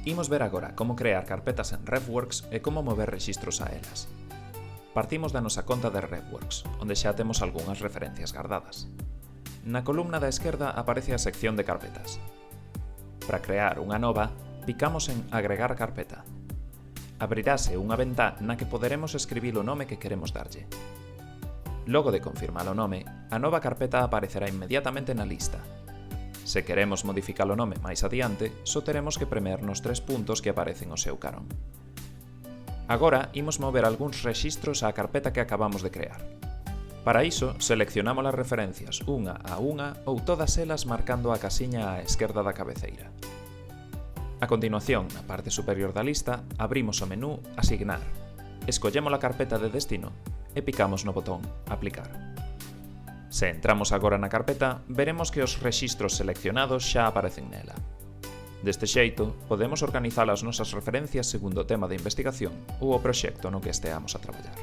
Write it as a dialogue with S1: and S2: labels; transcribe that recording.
S1: Imos ver agora como crear carpetas en RevWorks e como mover rexistros a elas. Partimos da nosa conta de RevWorks, onde xa temos algunhas referencias gardadas. Na columna da esquerda aparece a sección de carpetas. Para crear unha nova, picamos en Agregar carpeta. Abrirase unha ventá na que poderemos escribir o nome que queremos darlle. Logo de confirmar o nome, a nova carpeta aparecerá inmediatamente na lista. Se queremos modificar o nome máis adiante, só teremos que premer nos 3 puntos que aparecen ao seu carón. Agora, imos mover algúns rexistros á carpeta que acabamos de crear. Para iso, seleccionamos as referencias unha a unha ou todas elas marcando a casiña á esquerda da cabeceira. A continuación, na parte superior da lista, abrimos o menú Asignar, escollemos a carpeta de destino e picamos no botón Aplicar. Se entramos agora na carpeta, veremos que os rexistros seleccionados xa aparecen nela. Deste xeito, podemos organizar as nosas referencias segundo o tema de investigación ou o proxecto no que esteamos a traballar.